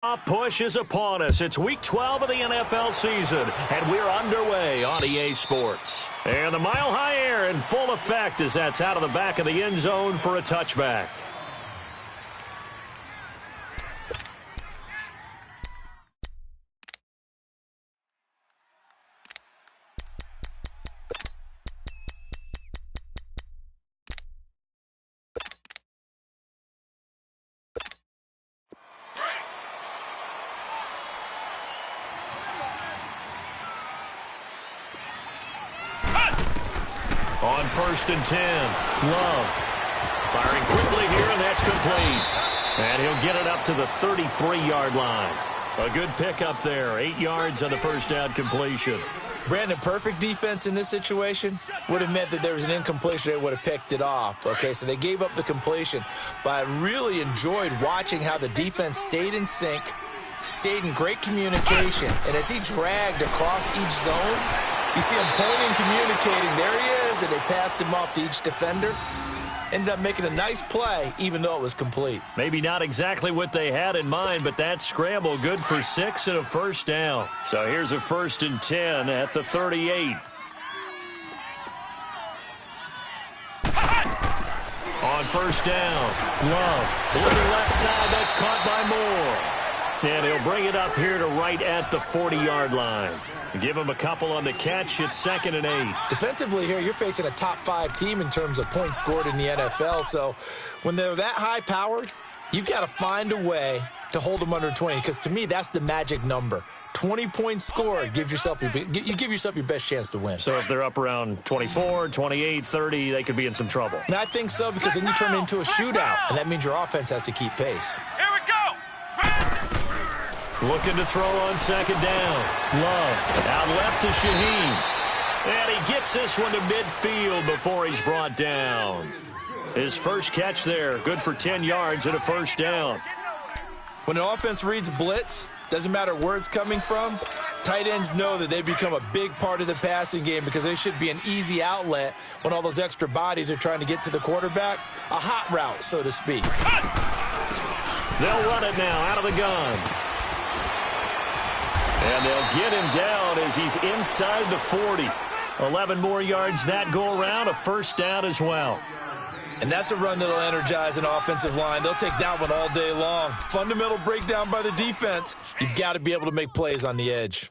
Push is upon us. It's week 12 of the NFL season, and we're underway on EA Sports. And the mile-high air in full effect as that's out of the back of the end zone for a touchback. On 1st and 10, Love. Firing quickly here, and that's complete. And he'll get it up to the 33-yard line. A good pickup there, 8 yards on the first down completion. Brandon, perfect defense in this situation would have meant that there was an incompletion. They would have picked it off. Okay, so they gave up the completion. But I really enjoyed watching how the defense stayed in sync, stayed in great communication. And as he dragged across each zone, you see him pointing, communicating. There he is, and they passed him off to each defender. Ended up making a nice play, even though it was complete. Maybe not exactly what they had in mind, but that scramble good for 6 and a first down. So here's a 1st and 10 at the 38. On 1st down, Love. Looking left side, that's caught by Moore. And he'll bring it up here to right at the 40-yard line. Give him a couple on the catch. It's 2nd and 8. Defensively here, you're facing a top-5 team in terms of points scored in the NFL. So when they're that high-powered, you've got to find a way to hold them under 20. Because to me, that's the magic number. 20 points scored, you give yourself your best chance to win. So if they're up around 24, 28, 30, they could be in some trouble. And I think so, because then you turn it into a shootout, and that means your offense has to keep pace. Here we go! Looking to throw on 2nd down. Love out left to Shaheen. And he gets this one to midfield before he's brought down. His first catch there, good for 10 yards and a first down. When the offense reads blitz, doesn't matter where it's coming from, tight ends know that they become a big part of the passing game because they should be an easy outlet when all those extra bodies are trying to get to the quarterback. A hot route, so to speak. They'll run it now out of the gun. And they'll get him down as he's inside the 40. 11 more yards that go around, a first down as well. And that's a run that'll energize an offensive line. They'll take that one all day long. Fundamental breakdown by the defense. You've got to be able to make plays on the edge.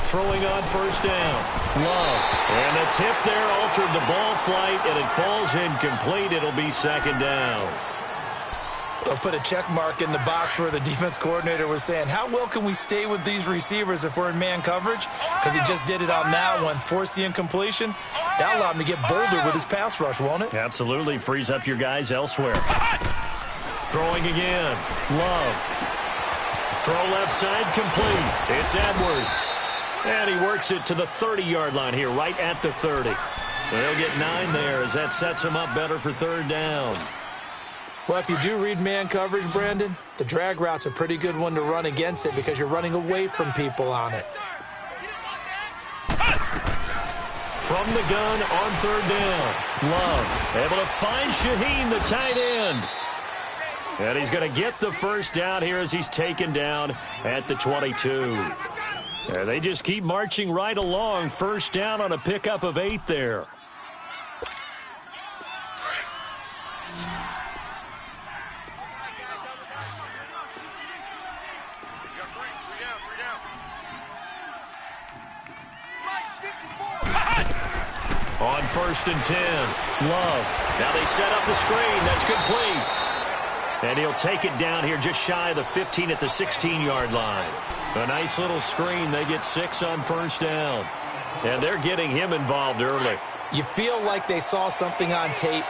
Throwing on 1st down. Love. And the tip there altered the ball flight, and it falls incomplete. It'll be 2nd down. They'll put a check mark in the box where the defense coordinator was saying, how well can we stay with these receivers if we're in man coverage? Because he just did it on that one, forced the incompletion. That'll allow him to get bolder with his pass rush, won't it? Absolutely. Frees up your guys elsewhere. Throwing again. Love. Throw left side complete. It's Edwards. And he works it to the 30-yard line here, right at the 30. They'll get 9 there as that sets him up better for 3rd down. Well, if you do read man coverage, Brandon, the drag route's a pretty good one to run against it because you're running away from people on it. From the gun on 3rd down. Love able to find Shaheen, the tight end. And he's going to get the first down here as he's taken down at the 22. And they just keep marching right along. First down on a pickup of 8 there. On 1st and 10, Love. Now they set up the screen. That's complete. And he'll take it down here just shy of the 15 at the 16-yard line. A nice little screen. They get 6 on 1st down. And they're getting him involved early. You feel like they saw something on tape,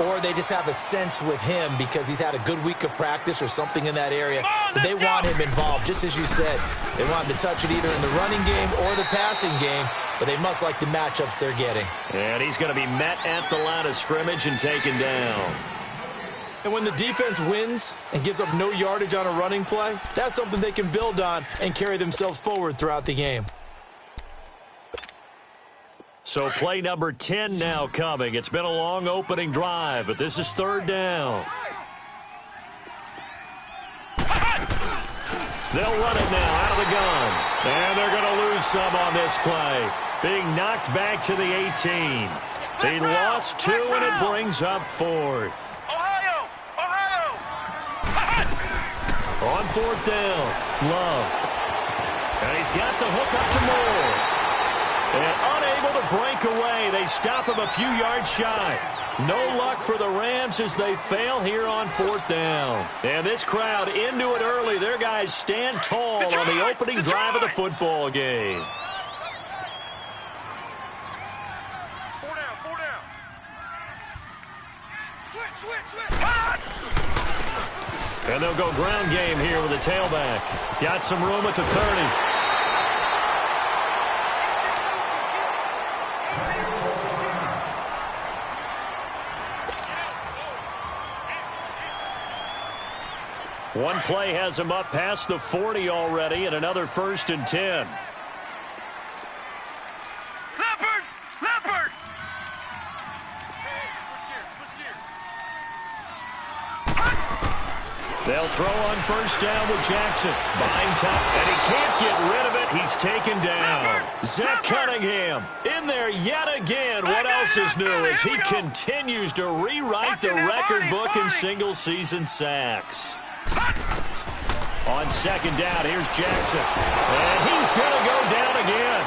or they just have a sense with him because he's had a good week of practice or something in that area that they want him involved. Just as you said, they want him to touch it either in the running game or the passing game, but they must like the matchups they're getting. And he's going to be met at the line of scrimmage and taken down. And when the defense wins and gives up no yardage on a running play, that's something they can build on and carry themselves forward throughout the game. So play number 10 now coming. It's been a long opening drive, but this is third down. They'll run it now out of the gun. And they're going to lose some on this play. Being knocked back to the 18. He lost 2, and it brings up 4th. Ohio! On 4th down, Love. And he's got the hook up to Moore. And unable to break away. They stop him a few yards shy. No luck for the Rams as they fail here on 4th down. And this crowd into it early. Their guys stand tall on the opening drive of the football game. 4 down. Switch. And they'll go ground game here with a tailback. Got some room at the 30. One play has him up past the 40 already, and another 1st and 10. Leopard! They'll throw on 1st down with Jackson. Buying time, and he can't get rid of it. He's taken down. Zach Cunningham in there yet again. What else is new as he continues to rewrite the record book in single-season sacks. On 2nd down, here's Jackson. And he's going to go down again.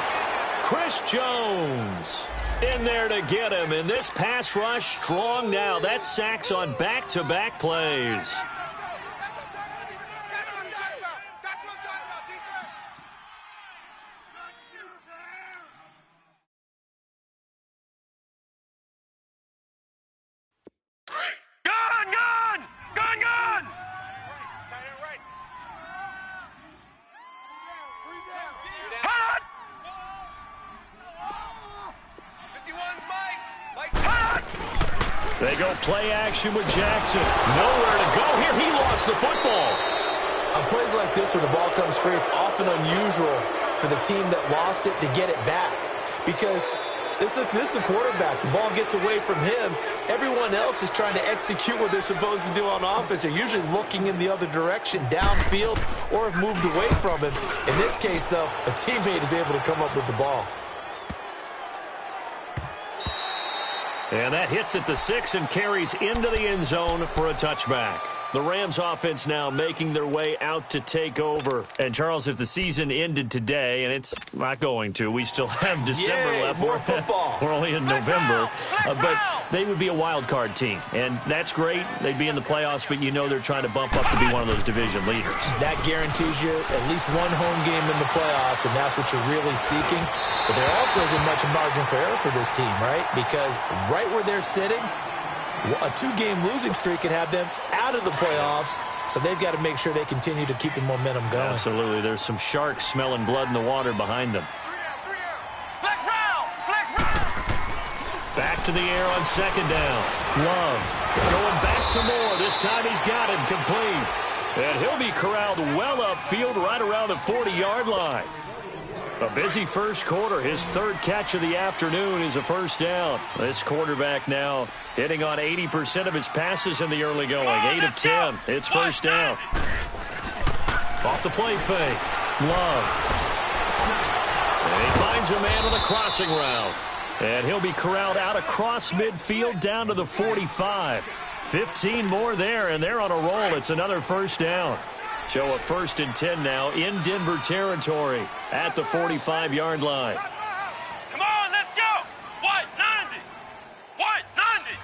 Chris Jones in there to get him. And this pass rush strong now. That's sacks on back-to-back plays. They go play action with Jackson. Nowhere to go here. He lost the football. On plays like this where the ball comes free, it's often unusual for the team that lost it to get it back. Because this is the quarterback. The ball gets away from him. Everyone else is trying to execute what they're supposed to do on offense. They're usually looking in the other direction, downfield, or have moved away from him. In this case, though, a teammate is able to come up with the ball. And that hits at the 6 and carries into the end zone for a touchback. The Rams offense now making their way out to take over. And, Charles, if the season ended today, and it's not going to, we still have December left. More football. We're only in November. But they would be a wild card team. And that's great. They'd be in the playoffs, but you know they're trying to bump up to be one of those division leaders. That guarantees you at least one home game in the playoffs, and that's what you're really seeking. But there also isn't much margin for error for this team, right? Because right where they're sitting, a 2-game losing streak can have them out of the playoffs, so they've got to make sure they continue to keep the momentum going. Absolutely. There's some sharks smelling blood in the water behind them. Flex round! Back to the air on 2nd down. Love going back to Moore. This time he's got him complete. And he'll be corralled well upfield right around the 40-yard line. A busy first quarter. His 3rd catch of the afternoon is a 1st down. This quarterback now hitting on 80% of his passes in the early going. 8 of 10. It's 1st down. Off the play fake. Love. And he finds a man on the crossing route. And he'll be corralled out across midfield down to the 45. 15 more there, and they're on a roll. It's another 1st down. So a 1st and 10 now in Denver territory at the 45-yard line. Come on, let's go! White 90! White 90!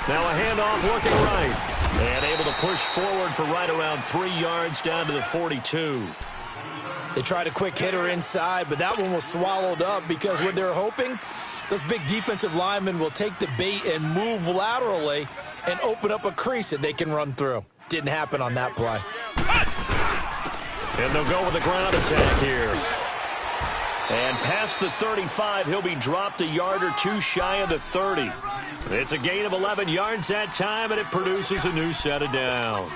Now a handoff looking right. And able to push forward for right around 3 yards down to the 42. They tried a quick hitter inside, but that one was swallowed up because what they're hoping, those big defensive linemen will take the bait and move laterally and open up a crease that they can run through. Didn't happen on that play. And they'll go with the ground attack here. And past the 35, he'll be dropped a yard or two shy of the 30. It's a gain of 11 yards that time, and it produces a new set of downs.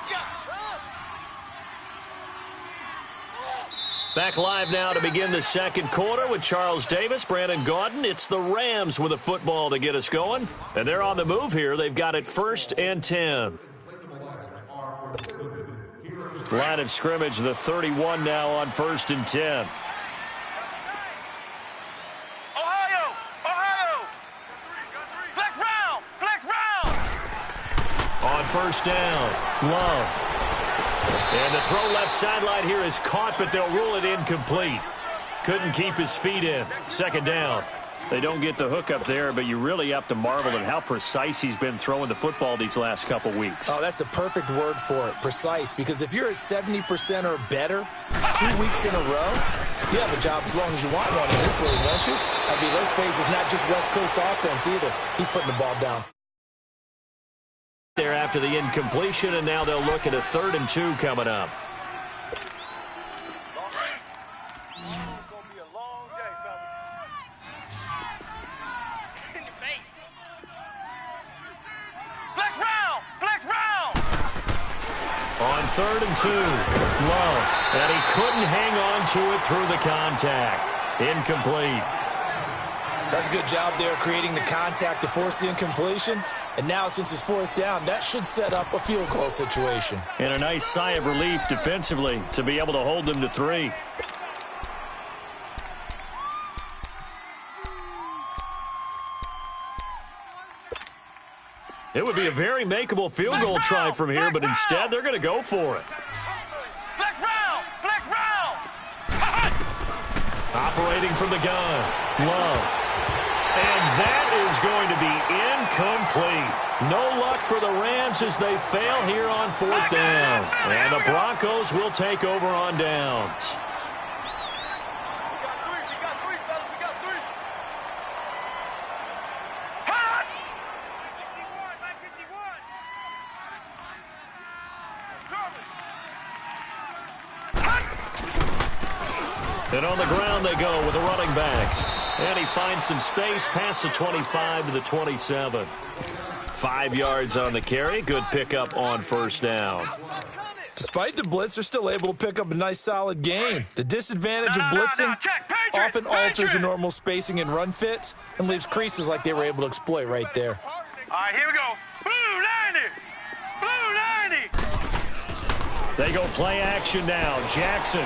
Back live now to begin the second quarter with Charles Davis, Brandon Gaudin. It's the Rams with a football to get us going. And they're on the move here. They've got it 1st and 10. Line of scrimmage, the 31 now on 1st and 10. Ohio! Ohio! Flex round! Flex round! On 1st down, Love. And the throw left sideline here is caught, but they'll rule it incomplete. Couldn't keep his feet in. 2nd down. They don't get the hook up there, but you really have to marvel at how precise he's been throwing the football these last couple weeks. Oh, that's a perfect word for it, precise, because if you're at 70% or better 2 weeks in a row, you have a job as long as you want one in this league, don't you? I mean, let's face it, it's not just West Coast offense either. He's putting the ball down. There after the incompletion, and now they'll look at a 3rd and 2 coming up. Flex round! Flex round! On 3rd and 2, Love, and he couldn't hang on to it through the contact. Incomplete. That's a good job there creating the contact to force the incompletion. And now, since it's 4th down, that should set up a field goal situation. And a nice sigh of relief defensively to be able to hold them to 3. It would be a very makeable field goal try from here, but instead they're going to go for it. Flex round! Flex round! Operating from the gun, Love. And that is going to be incomplete. No luck for the Rams as they fail here on 4th down. And the Broncos will take over on downs. We got three, fellas. We got 3. Hot! 51, 51. And on the ground they go with a running back. And he finds some space past the 25 to the 27. 5 yards on the carry. Good pickup on 1st down. Despite the blitz, they're still able to pick up a nice, solid gain. The disadvantage of blitzing often alters the normal spacing and run fits and leaves creases like they were able to exploit right there. All right, here we go. Blue 90! Blue 90! They go play action now. Jackson.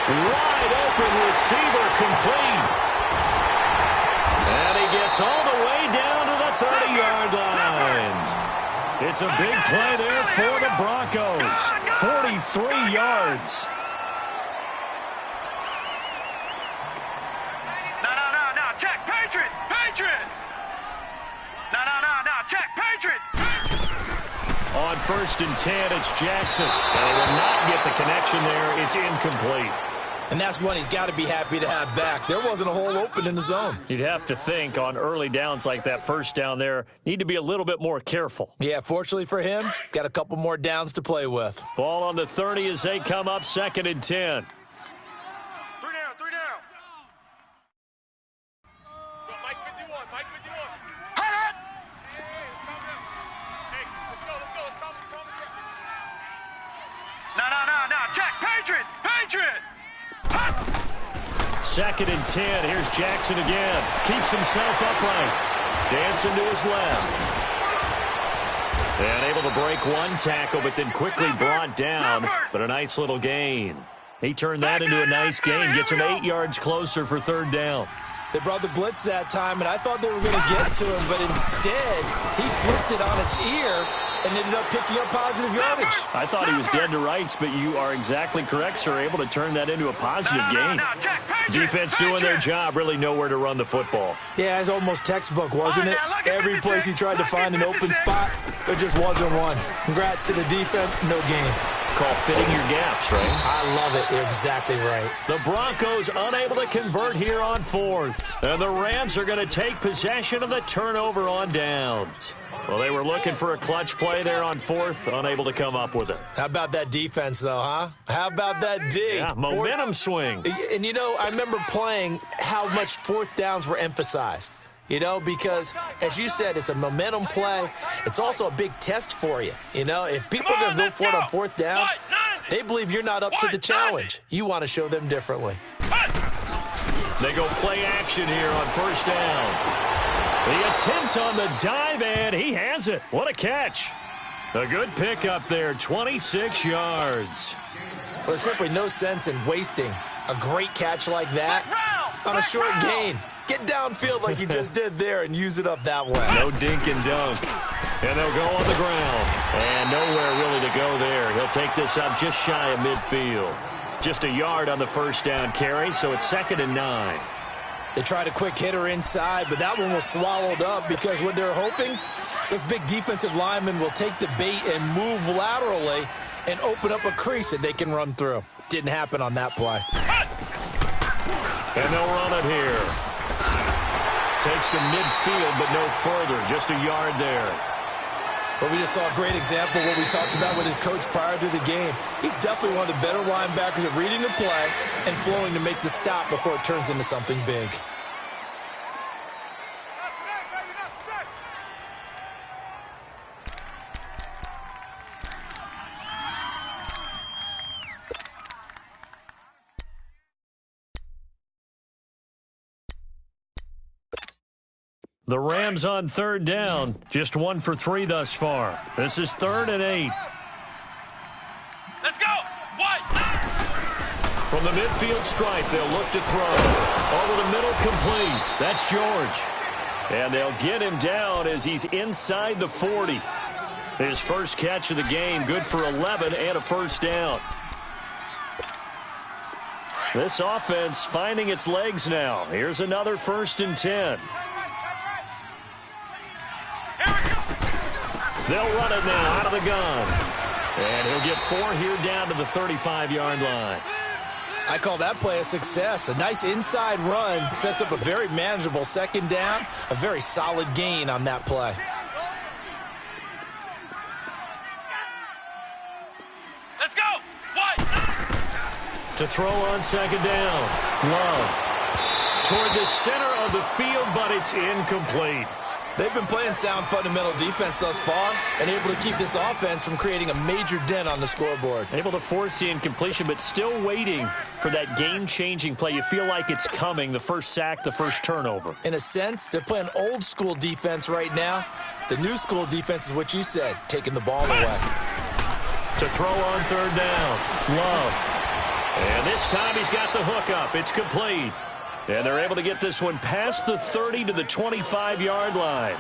Wide open receiver complete. And he gets all the way down to the 30-yard line. It's a big play there for the Broncos. 43 yards. No. Check. Patriot. No. Check. Patriot. On 1st and 10, it's Jackson. And he will not get the connection there. It's incomplete. And that's one he's got to be happy to have back. There wasn't a hole open in the zone. You'd have to think on early downs like that 1st down there, need to be a little bit more careful. Yeah, fortunately for him, got a couple more downs to play with. Ball on the 30 as they come up 2nd and 10. 3 down. Mike 51. Hot! Hey, let's go. No. Check. Patriot. 2nd and 10. Here's Jackson again. Keeps himself upright. Dancing to his left. And able to break one tackle, but then quickly brought down. But a nice little gain. He turned that into a nice gain. Gets him 8 yards closer for 3rd down. They brought the blitz that time, and I thought they were going to get to him, but instead, he flipped it on its ear and ended up picking up positive yardage. I thought he was dead to rights, but you are exactly correct, sir. Able to turn that into a positive gain. Defense doing their job, really nowhere to run the football. Yeah, it's almost textbook, wasn't it? Every place he tried to find an open spot, there just wasn't one. Congrats to the defense, no gain. Call fitting your gaps, right? I love it. You're exactly right. The Broncos unable to convert here on 4th. And the Rams are going to take possession of the turnover on downs. Well, they were looking for a clutch play there on 4th, unable to come up with it. How about that defense, though, huh? How about that D? Yeah, momentum swing. And, you know, I remember playing how much 4th downs were emphasized. You know, because, as you said, it's a momentum play. It's also a big test for you. You know, if people are going to go for it on 4th down, They believe you're not up to the challenge. You want to show them differently. They go play action here on first down. The attempt on the dive, and he has it. What a catch. A good pickup there, 26 yards. Well, there's simply no sense in wasting a great catch like that on a short gain. Get downfield like you just did there and use it up that way. No dink and dunk. And they'll go on the ground. And nowhere really to go there. He'll take this up just shy of midfield. Just a yard on the first down carry, so it's 2nd and 9. They tried a quick hitter inside, but that one was swallowed up because what they're hoping, this big defensive lineman will take the bait and move laterally and open up a crease that they can run through. Didn't happen on that play. And they'll run it here. Takes to midfield, but no further. Just a yard there. But we just saw a great example of what we talked about with his coach prior to the game. He's definitely one of the better linebackers at reading the play and flowing to make the stop before it turns into something big. The Rams on 3rd down. Just 1 for 3 thus far. This is 3rd and 8. Let's go. What? From the midfield stripe, they'll look to throw. Over the middle, complete. That's George. And they'll get him down as he's inside the 40. His first catch of the game, good for 11 and a first down. This offense finding its legs now. Here's another 1st and 10. They'll run it now out of the gun. And he'll get 4 here down to the 35-yard line. I call that play a success. A nice inside run sets up a very manageable 2nd down. A very solid gain on that play. Let's go. What? To throw on 2nd down. Love. Toward the center of the field, but it's incomplete. They've been playing sound fundamental defense thus far and able to keep this offense from creating a major dent on the scoreboard. Able to force the incompletion, but still waiting for that game-changing play. You feel like it's coming, the first sack, the first turnover. In a sense, they're playing old-school defense right now. The new school defense is what you said, taking the ball away. To throw on 3rd down. Love. And this time he's got the hook up. It's complete. And they're able to get this one past the 30 to the 25-yard line.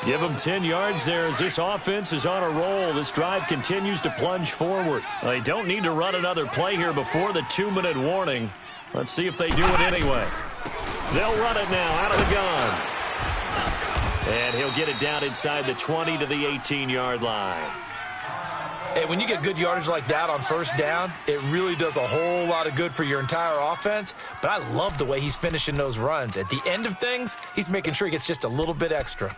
Give them 10 yards there as this offense is on a roll. This drive continues to plunge forward. They don't need to run another play here before the 2-minute warning. Let's see if they do it anyway. They'll run it now out of the gun. And he'll get it down inside the 20 to the 18-yard line. Hey, when you get good yardage like that on 1st down, it really does a whole lot of good for your entire offense. But I love the way he's finishing those runs. At the end of things, he's making sure he gets just a little bit extra.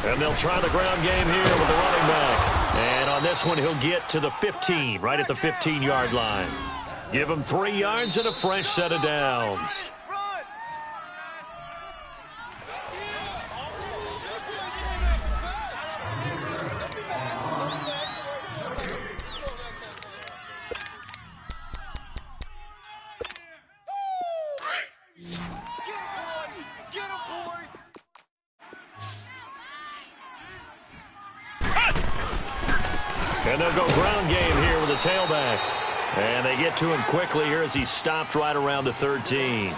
And they'll try the ground game here with the running back. And on this one, he'll get to the 15, right at the 15-yard line. Give him 3 yards and a fresh set of downs. And they'll go ground game here with a tailback. And they get to him quickly here as he's stopped right around the 13.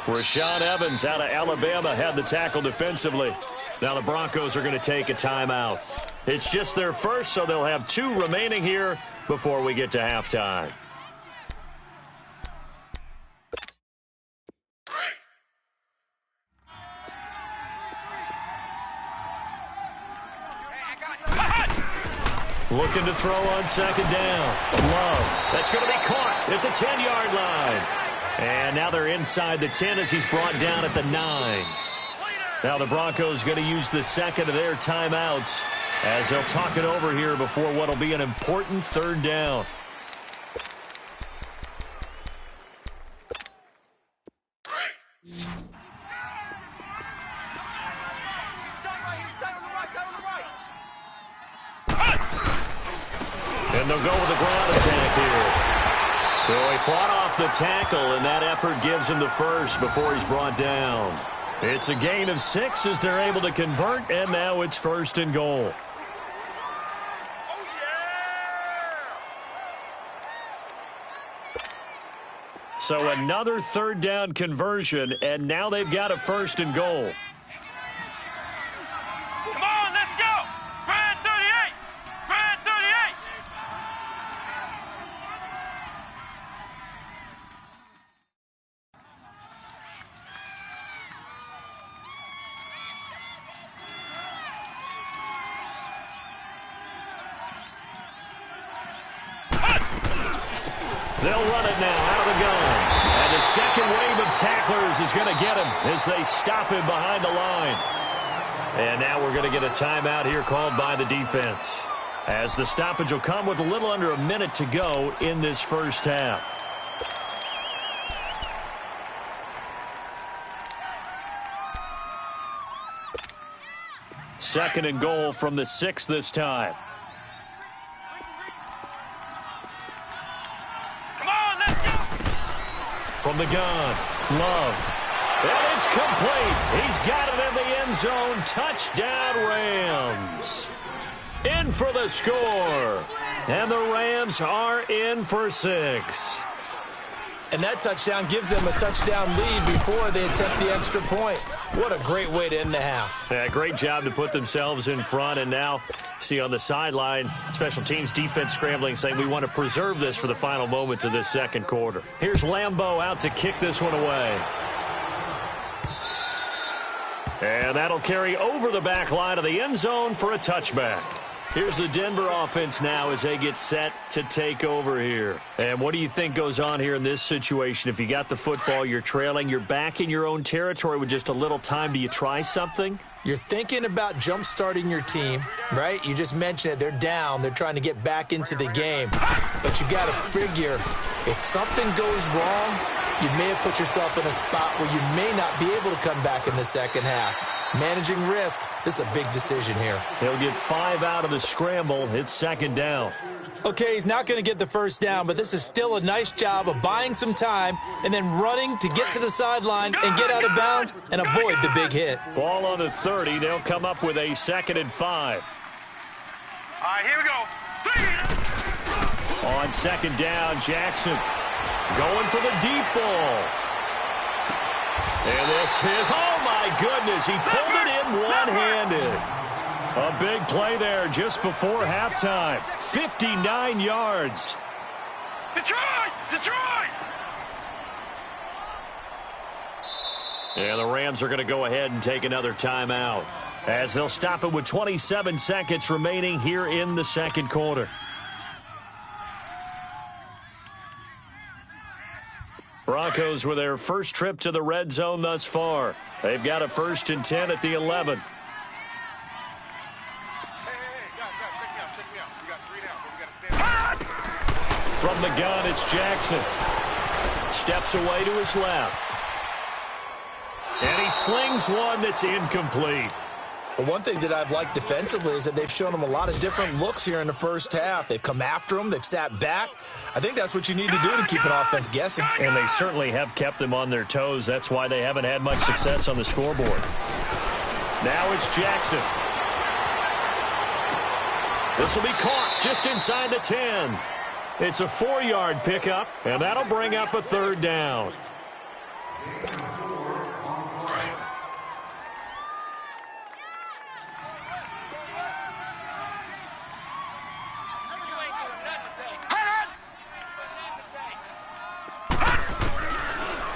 Rashaan Evans out of Alabama had the tackle defensively. Now the Broncos are going to take a timeout. It's just their first, so they'll have 2 remaining here before we get to halftime. Looking to throw on 2nd down. Love. That's going to be caught at the 10-yard line. And now they're inside the 10 as he's brought down at the 9. Now the Broncos going to use the second of their timeouts as they'll talk it over here before what will be an important third down. And they'll go with the ground attack here. So he fought off the tackle, and that effort gives him the first before he's brought down. It's a gain of 6 as they're able to convert, and now it's 1st and goal. So another third down conversion, and now they've got a 1st and goal. Come on, let's go! Brad 38! Brad 38! They'll run it now out of the gun. And the second wave of tacklers is going to get him as they stop him behind the line. And now we're going to get a timeout here called by the defense, as the stoppage will come with a little under a minute to go in this first half. Second and goal from the 6 this time. From the gun, Love. And it's complete. He's got it in the end zone. Touchdown, Rams. In for the score. And the Rams are in for 6. And that touchdown gives them a touchdown lead before they attempt the extra point. What a great way to end the half. Yeah, great job to put themselves in front. And now, see on the sideline, special teams defense scrambling, saying we want to preserve this for the final moments of this second quarter. Here's Lambeau out to kick this one away. And that'll carry over the back line of the end zone for a touchback. Here's the Denver offense now as they get set to take over here. And what do you think goes on here in this situation? If you got the football, you're trailing, you're back in your own territory with just a little time. Do you try something? You're thinking about jump-starting your team, right? You just mentioned it. They're down. They're trying to get back into the game. But you got to figure, if something goes wrong, you may have put yourself in a spot where you may not be able to come back in the second half. Managing risk, this is a big decision here. He'll get 5 out of the scramble. It's second down. Okay, he's not going to get the first down, but this is still a nice job of buying some time and then running to get to the sideline and get out of bounds and avoid the big hit. Ball on the 30. They'll come up with a 2nd and 5. All right, here we go. On second down, Jackson going for the deep ball. And this is, oh my goodness, he pulled it in one-handed. A big play there just before halftime. 59 yards. Detroit! Detroit! And the Rams are going to go ahead and take another timeout, as they'll stop it with 27 seconds remaining here in the second quarter. Broncos with their first trip to the red zone thus far. They've got a 1st and 10 at the 11. From the gun, it's Jackson. Steps away to his left. And he slings one that's incomplete. Well, one thing that I've liked defensively is that they've shown them a lot of different looks here in the first half. They've come after them. They've sat back. I think that's what you need to do to keep an offense guessing. And they certainly have kept them on their toes. That's why they haven't had much success on the scoreboard. Now it's Jackson. This will be caught just inside the 10. It's a 4-yard pickup, and that'll bring up a 3rd down.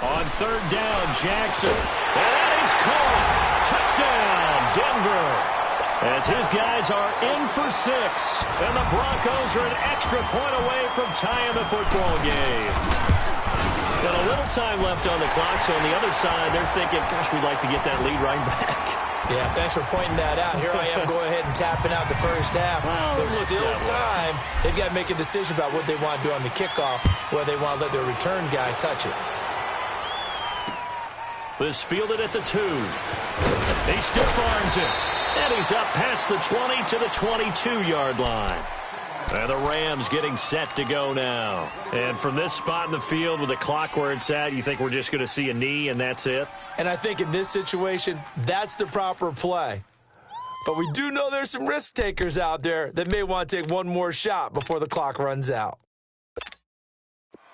On 3rd down, Jackson. And that is caught. Touchdown, Denver. As his guys are in for 6. And the Broncos are an extra point away from tying the football game. Got a little time left on the clock, so on the other side, they're thinking, gosh, we'd like to get that lead right back. Yeah, thanks for pointing that out. Here I am, go ahead and them tapping out the first half. Well, There's still time. They've got to make a decision about what they want to do on the kickoff, whether they want to let their return guy touch it. This fielded at the 2. He stiff arms it. And he's up past the 20 to the 22-yard line. And the Rams getting set to go now. And from this spot in the field with the clock where it's at, you think we're just going to see a knee and that's it? And I think in this situation, that's the proper play. But we do know there's some risk takers out there that may want to take one more shot before the clock runs out.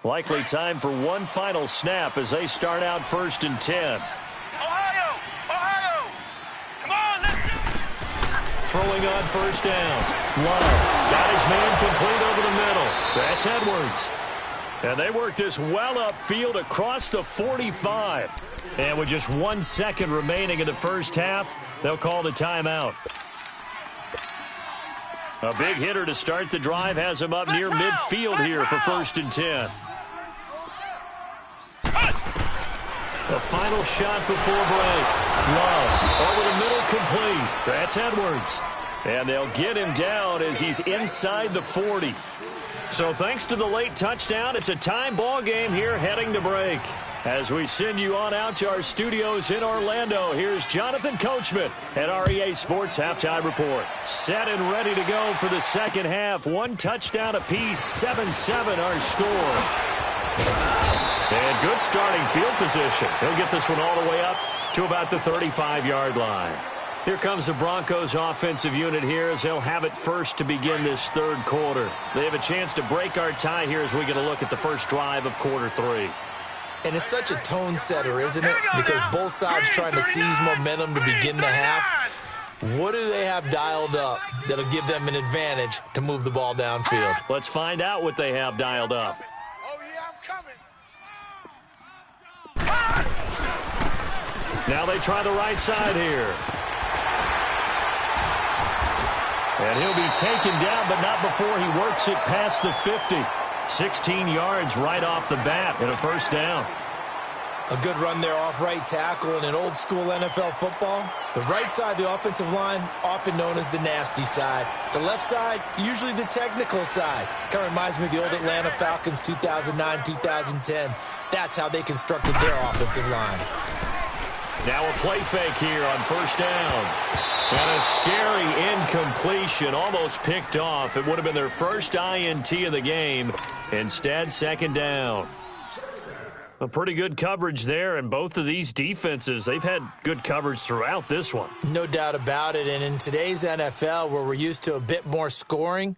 Likely time for one final snap as they start out 1st and 10. Ohio! Ohio! Come on, let's go! Throwing on 1st down. Love got his man complete over the middle. That's Edwards. And they work this well upfield across the 45. And with just 1 second remaining in the first half, they'll call the timeout. A big hitter to start the drive has him up near midfield here for 1st and 10. The final shot before break. Love over the middle complete. That's Edwards. And they'll get him down as he's inside the 40. So thanks to the late touchdown, it's a tie ball game here heading to break. As we send you on out to our studios in Orlando, here's Jonathan Coachman at REA Sports Halftime Report. Set and ready to go for the second half. 1 touchdown apiece, 7-7 our score. And good starting field position. He'll get this one all the way up to about the 35-yard line. Here comes the Broncos offensive unit here as they'll have it first to begin this 3rd quarter. They have a chance to break our tie here as we get a look at the first drive of quarter 3. And it's such a tone setter, isn't it? Because both sides trying to seize momentum to begin the half. What do they have dialed up that'll give them an advantage to move the ball downfield? Let's find out what they have dialed up. Oh, yeah, I'm coming. Now they try the right side here. And he'll be taken down, but not before he works it past the 50. 16 yards right off the bat and a 1st down. A good run there off right tackle in an old school NFL football. The right side of the offensive line, often known as the nasty side. The left side, usually the technical side. Kind of reminds me of the old Atlanta Falcons 2009-2010. That's how they constructed their offensive line. Now a play fake here on 1st down. And a scary incompletion, almost picked off. It would have been their first INT of the game. Instead, 2nd down. A pretty good coverage there, and both of these defenses, they've had good coverage throughout this one. No doubt about it, and in today's NFL, where we're used to a bit more scoring,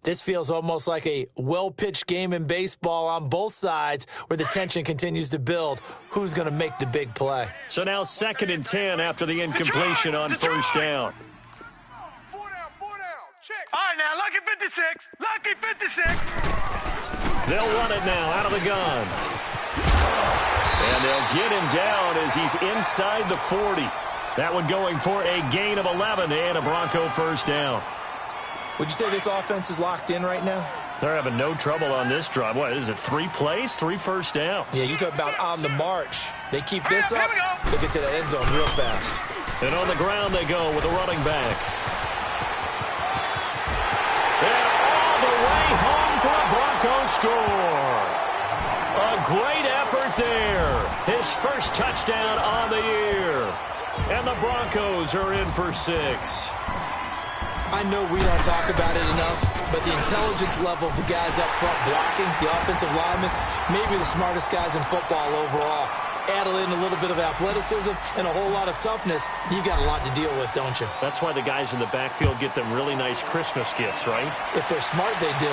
this feels almost like a well-pitched game in baseball on both sides where the tension continues to build. Who's going to make the big play? So now 2nd and 10 after the incompletion on 1st down. 4 down, check. All right, now, lucky 56, lucky 56. They'll run it now out of the gun. And they'll get him down as he's inside the 40. That one going for a gain of 11 and a Bronco 1st down. Would you say this offense is locked in right now? They're having no trouble on this drive. What is it, 3 plays, 3 1st downs? Yeah, you talk about on the march. They keep this up, they'll get to the end zone real fast. And on the ground they go with a running back. And all the way home for a Bronco score. A great effort there. His first touchdown on the year. And the Broncos are in for 6. I know we don't talk about it enough, but the intelligence level of the guys up front blocking, the offensive linemen, maybe the smartest guys in football overall. Add in a little bit of athleticism and a whole lot of toughness, you've got a lot to deal with, don't you? That's why the guys in the backfield get them really nice Christmas gifts, right? If they're smart, they do.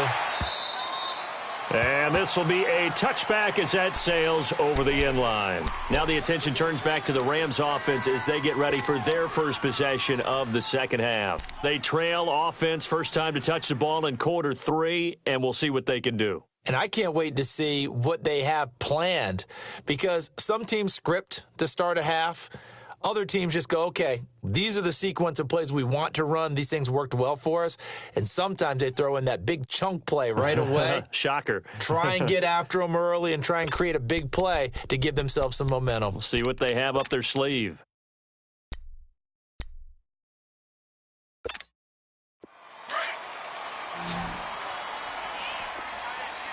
And this will be a touchback as that sails over the end line. Now the attention turns back to the Rams offense as they get ready for their first possession of the second half. They trail offense, first time to touch the ball in quarter 3, and we'll see what they can do. And I can't wait to see what they have planned, because some teams script to start a half. Other teams just go, okay, these are the sequence of plays we want to run. These things worked well for us. And sometimes they throw in that big chunk play right away. Shocker. Try and get after them early and try and create a big play to give themselves some momentum. We'll see what they have up their sleeve.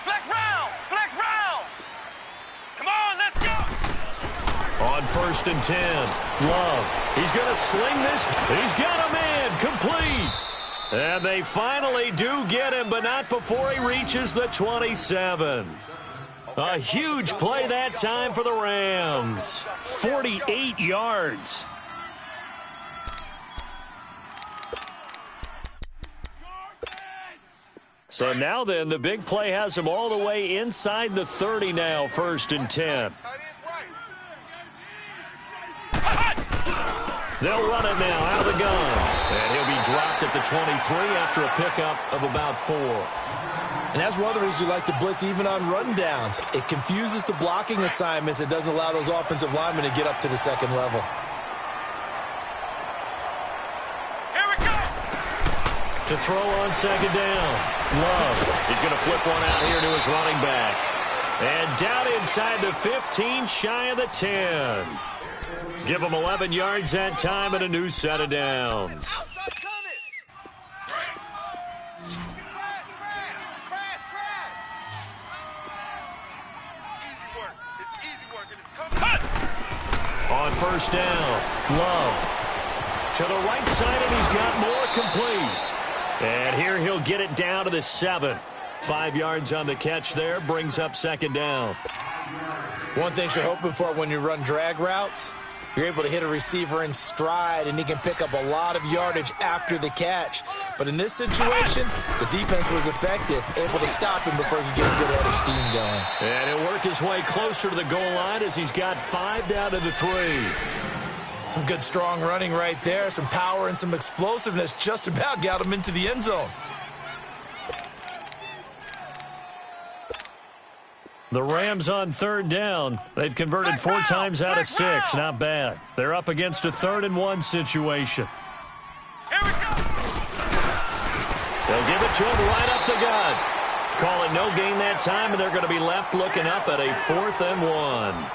Flex round! Flex round! Come on, let's go! On 1st and 10, Love. He's going to sling this. He's got a man complete. And they finally do get him, but not before he reaches the 27. A huge play that time for the Rams. 48 yards. So now then, the big play has him all the way inside the 30 now, 1st and 10. They'll run it now out of the gun. And he'll be dropped at the 23 after a pickup of about 4. And that's one of the reasons you like to blitz even on run downs. It confuses the blocking assignments. It doesn't allow those offensive linemen to get up to the second level. Here we go! To throw on 2nd down. Love. He's going to flip one out here to his running back. And down inside the 15, shy of the 10. Give him 11 yards that time and a new set of downs. On 1st down, Love. To the right side, and he's got more complete. And here he'll get it down to the 7. 5 yards on the catch there, brings up 2nd down. One thing you're hoping for when you run drag routes, you're able to hit a receiver in stride, and he can pick up a lot of yardage after the catch. But in this situation, the defense was effective, able to stop him before he could get a good head of steam going. And he'll work his way closer to the goal line as he's got 5 down to the 3. Some good, strong running right there, some power and some explosiveness just about got him into the end zone. The Rams on 3rd down. They've converted 4 times out of 6. Not bad. They're up against a 3rd and 1 situation. Here we go! They'll give it to him right up the gut. Call it no gain that time, and they're going to be left looking up at a 4th and 1.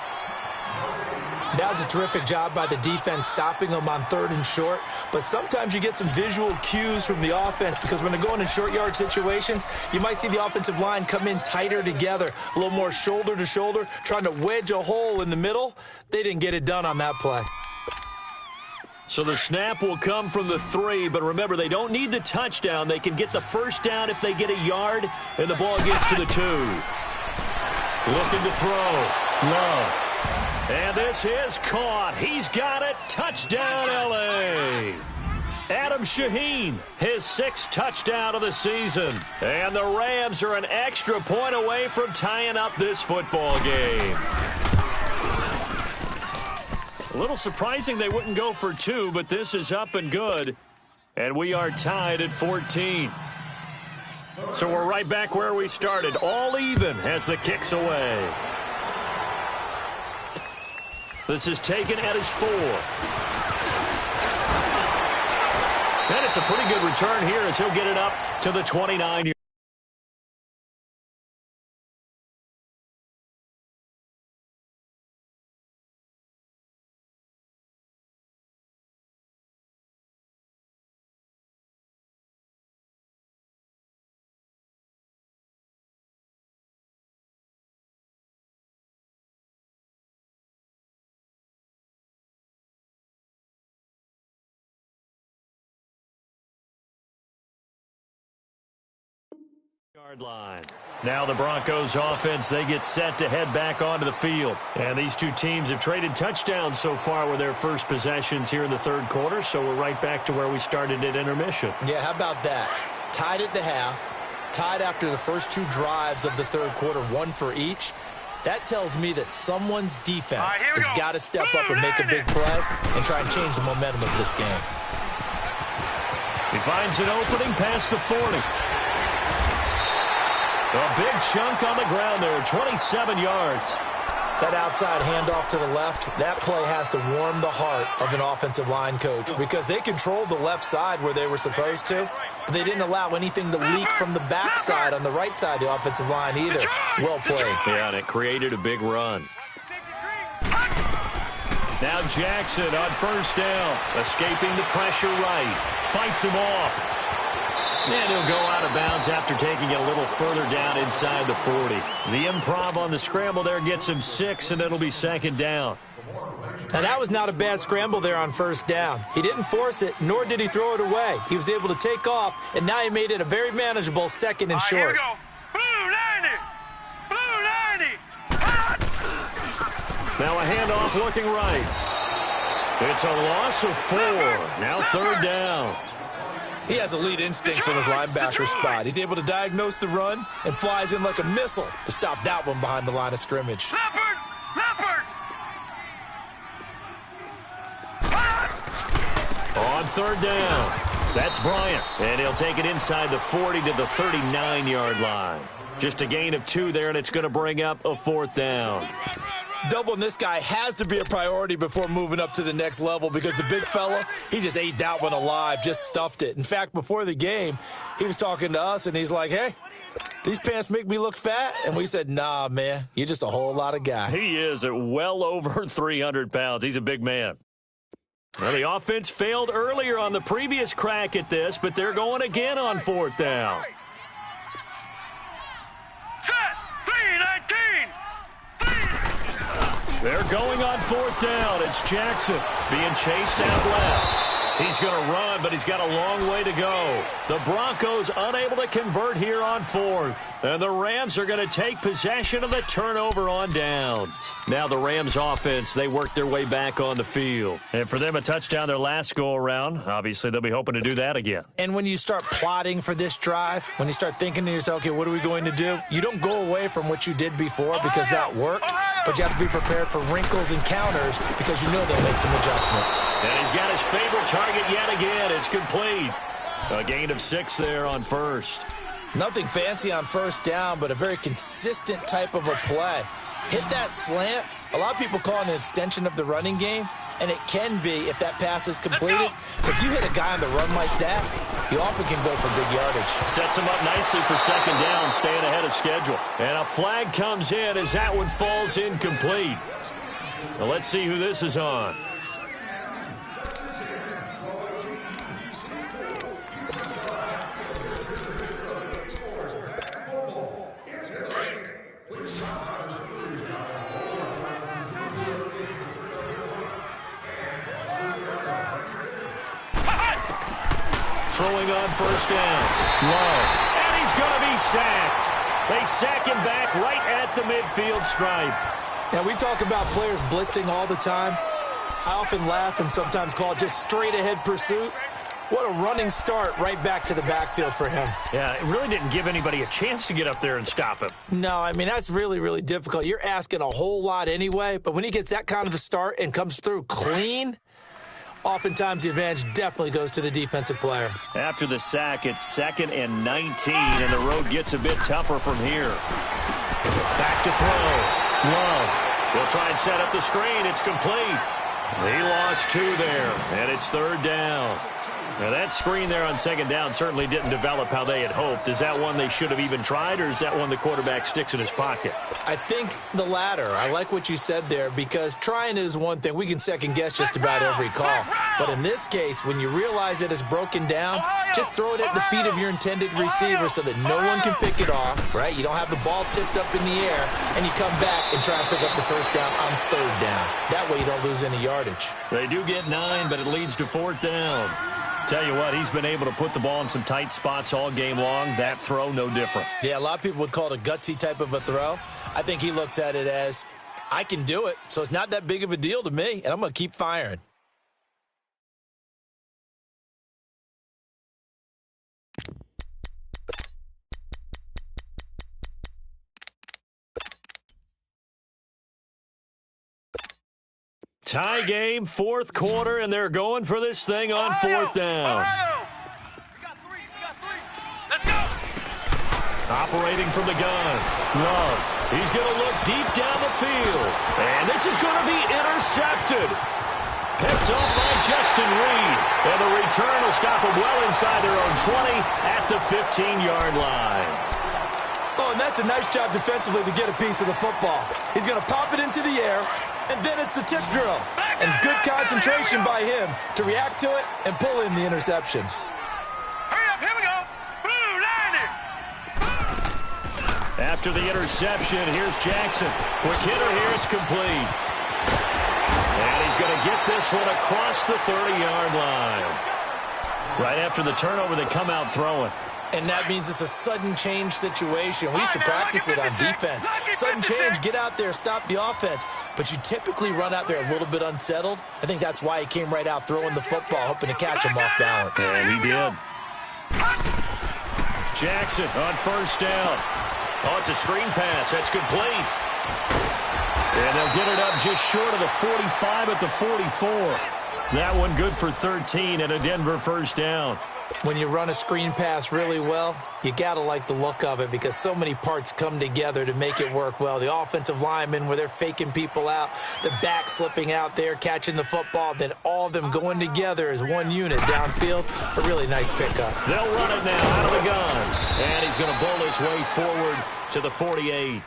That was a terrific job by the defense stopping them on 3rd and short. But sometimes you get some visual cues from the offense because when they're going in short yard situations, you might see the offensive line come in tighter together, a little more shoulder to shoulder, trying to wedge a hole in the middle. They didn't get it done on that play. So the snap will come from the 3, but remember, they don't need the touchdown. They can get the 1st down if they get a yard, and the ball gets to the 2. Looking to throw. Love. And this is caught. He's got it. Touchdown, L.A. Adam Shaheen, his 6th touchdown of the season. And the Rams are an extra point away from tying up this football game. A little surprising they wouldn't go for 2, but this is up and good. And we are tied at 14. So we're right back where we started, all even as the kick's away. This is taken at his 4. And it's a pretty good return here as he'll get it up to the 29. Yard line. Now the Broncos offense, they get set to head back onto the field. And these two teams have traded touchdowns so far with their first possessions here in the 3rd quarter, so we're right back to where we started at intermission. Yeah, how about that? Tied at the half, tied after the first 2 drives of the 3rd quarter, 1 for each. That tells me that someone's defense has got to step up and make a big play and try and change the momentum of this game. He finds an opening past the 40. A big chunk on the ground there, 27 yards. That outside handoff to the left, that play has to warm the heart of an offensive line coach because they controlled the left side where they were supposed to, but they didn't allow anything to leak from the backside on the right side of the offensive line either. Well played. Yeah, and it created a big run. Now Jackson on 1st down, escaping the pressure right, fights him off. And he'll go out of bounds after taking it a little further down inside the 40. The improv on the scramble there gets him 6, and it'll be second down. And that was not a bad scramble there on first down. He didn't force it, nor did he throw it away. He was able to take off, and now he made it a very manageable second and short. Here we go. Blue 90. Blue 90. Now a handoff looking right. It's a loss of 4. Now third down. He has elite instincts from his linebacker spot. He's able to diagnose the run and flies in like a missile to stop that one behind the line of scrimmage. Leopard. Leopard. On third down, that's Bryant. And he'll take it inside the 40 to the 39-yard line. Just a gain of 2 there, and it's going to bring up a fourth down. Doubling this guy has to be a priority before moving up to the next level because the big fella, he just ate that one alive, just stuffed it. In fact, before the game, he was talking to us, and he's like, hey, these pants make me look fat? And we said, nah, man, you're just a whole lot of guy. He is at well over 300 pounds. He's a big man. Well, the offense failed earlier on the previous crack at this, but they're going again on fourth down. Set. 319. They're going on fourth down. It's Jackson being chased out left. He's going to run, but he's got a long way to go. The Broncos unable to convert here on fourth. And the Rams are going to take possession of the turnover on downs. Now the Rams offense, they work their way back on the field. And for them, a touchdown their last go-around. Obviously, they'll be hoping to do that again. And when you start plotting for this drive, when you start thinking to yourself, okay, what are we going to do? You don't go away from what you did before because that worked. But you have to be prepared for wrinkles and counters because you know they'll make some adjustments. And he's got his favorite target yet again. It's complete. A gain of 6 there on first. Nothing fancy on first down, but a very consistent type of a play. Hit that slant. A lot of people call it an extension of the running game, and it can be if that pass is completed. If you hit a guy on the run like that, he often can go for big yardage. Sets him up nicely for second down, staying ahead of schedule. And a flag comes in as that one falls incomplete. Now let's see who this is on. Throwing on first down. Love. And he's going to be sacked. They sack him back right at the midfield stripe. Now, we talk about players blitzing all the time. I often laugh and sometimes call it just straight-ahead pursuit. What a running start right back to the backfield for him. Yeah, it really didn't give anybody a chance to get up there and stop him. No, I mean, that's really, really difficult. You're asking a whole lot anyway, but when he gets that kind of a start and comes through clean, oftentimes the advantage definitely goes to the defensive player. After the sack, it's 2nd and 19, and the road gets a bit tougher from here. Back to throw. Love. He'll try and set up the screen. It's complete. He lost 2 there, and it's third down. Now, that screen there on second down certainly didn't develop how they had hoped. Is that one they should have even tried, or is that one the quarterback sticks in his pocket? I think the latter. I like what you said there because trying it is one thing. We can second-guess just about every call. But in this case, when you realize it is broken down, just throw it at the feet of your intended receiver so that no one can pick it off, right? You don't have the ball tipped up in the air, and you come back and try and pick up the first down on third down. That way you don't lose any yardage. They do get 9, but it leads to fourth down. Tell you what, he's been able to put the ball in some tight spots all game long. That throw, no different. Yeah, a lot of people would call it a gutsy type of a throw. I think he looks at it as, I can do it, so it's not that big of a deal to me, and I'm going to keep firing. Tie game, fourth quarter, and they're going for this thing on fourth down. We got three. Let's go. Operating from the gun. Love. He's going to look deep down the field. And this is going to be intercepted. Picked off by Justin Reed. And the return will stop him well inside their own 20 at the 15-yard line. Oh, and that's a nice job defensively to get a piece of the football. He's going to pop it into the air, and then it's the tip drill. And good concentration by him to react to it and pull in the interception. Hurry up, here we go. After the interception, here's Jackson. Quick hitter here, it's complete. And he's going to get this one across the 30-yard line. Right after the turnover, they come out throwing. And that means it's a sudden change situation. We used to practice it on defense. Sudden change, get out there, stop the offense. But you typically run out there a little bit unsettled. I think that's why he came right out throwing the football, hoping to catch him off balance. And he did. Jackson on first down. Oh, it's a screen pass. That's complete. And they'll get it up just short of the 45 at the 44. That one good for 13 and a Denver first down. When you run a screen pass really well, you got to like the look of it because so many parts come together to make it work well. The offensive linemen, where they're faking people out, the back slipping out there, catching the football, then all of them going together as one unit downfield. A really nice pickup. They'll run it now out of the gun. And he's going to bowl his way forward to the 48.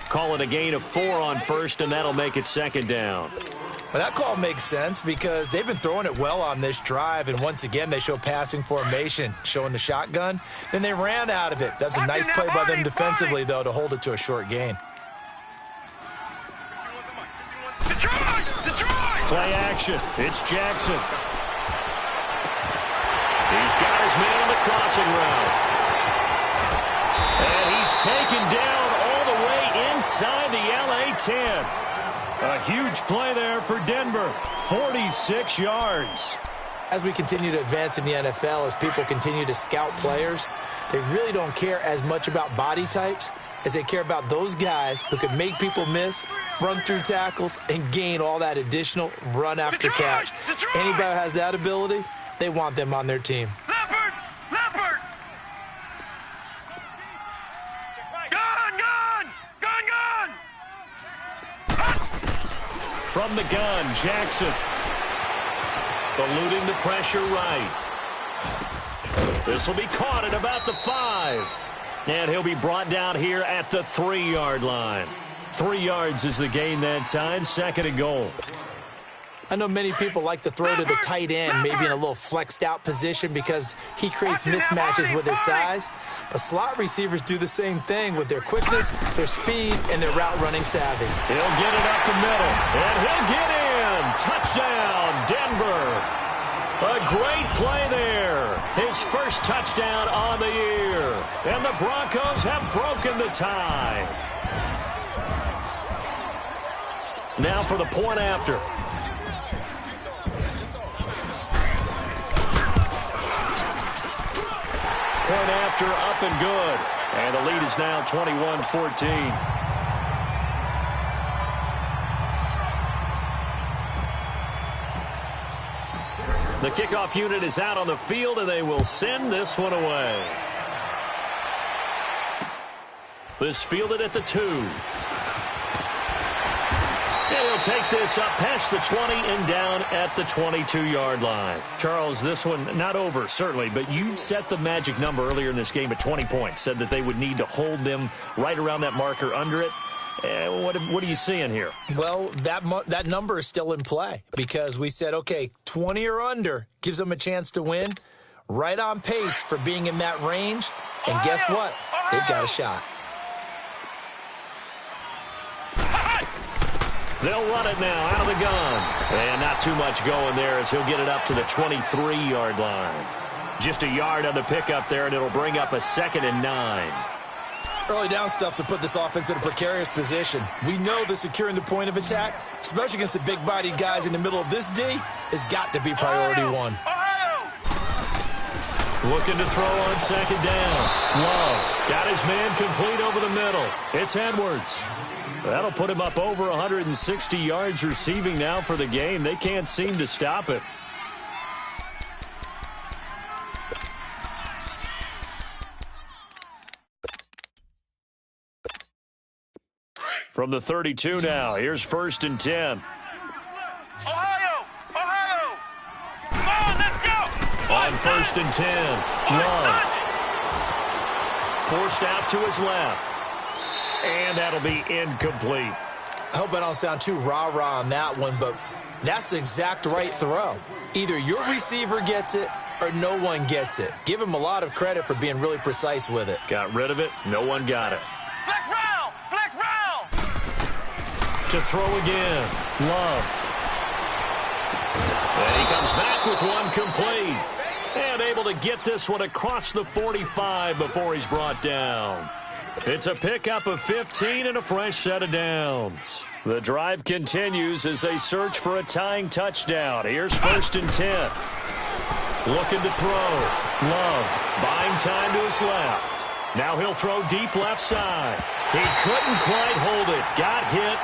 Call it a gain of 4 on first, and that'll make it second down. Well, that call makes sense because they've been throwing it well on this drive, and once again they show passing formation, showing the shotgun. Then they ran out of it. That's a nice play by them defensively, though, to hold it to a short gain. Play action. It's Jackson. He's got his man on the crossing route. And he's taken down all the way inside the LA 10. A huge play there for Denver, 46 yards. As we continue to advance in the NFL, as people continue to scout players, they really don't care as much about body types as they care about those guys who can make people miss, run through tackles, and gain all that additional run after catch. Anybody who has that ability, they want them on their team. Leopard! Leopard! Gun! Gun! Gun! Gun! From the gun, Jackson. Eluding the pressure right. This will be caught at about the 5. And he'll be brought down here at the 3-yard line. 3 yards is the gain that time, second and goal. I know many people like to throw to the tight end, maybe in a little flexed out position because he creates mismatches with his size. But slot receivers do the same thing with their quickness, their speed, and their route running savvy. He'll get it up the middle, and he'll get in. Touchdown, Denver. A great play there. His first touchdown on the year. And the Broncos have broken the tie. Now for the point after. Point after, up and good. And the lead is now 21-14. The kickoff unit is out on the field, and they will send this one away. This fielded at the 2. And he'll take this up past the 20 and down at the 22-yard line. Charles, this one not over, certainly, but you set the magic number earlier in this game at 20 points, said that they would need to hold them right around that marker under it. What are you seeing here? Well, that number is still in play because we said, okay, 20 or under gives them a chance to win. Right on pace for being in that range. And guess what? They've got a shot. They'll run it now out of the gun. And not too much going there as he'll get it up to the 23-yard line. Just a yard on the pickup there, and it'll bring up a 2nd and 9. Early down stuff to put this offense in a precarious position. We know that securing the point of attack, especially against the big-bodied guys in the middle of this D, has got to be priority one. Looking to throw on second down. Love got his man complete over the middle. It's Edwards. That'll put him up over 160 yards receiving now for the game. They can't seem to stop it. From the 32 now, here's 1st and 10. Ohio! Ohio! Come on, let's go! On 1st and 10, Love. Forced out to his left. And that'll be incomplete. I hope I don't sound too rah-rah on that one, but that's the exact right throw. Either your receiver gets it or no one gets it. Give him a lot of credit for being really precise with it. Got rid of it. No one got it. To throw again. Love. And he comes back with one complete. And able to get this one across the 45 before he's brought down. It's a pickup of 15 and a fresh set of downs. The drive continues as they search for a tying touchdown. Here's 1st and 10. Looking to throw. Love buying time to his left. Now he'll throw deep left side. He couldn't quite hold it. Got hit.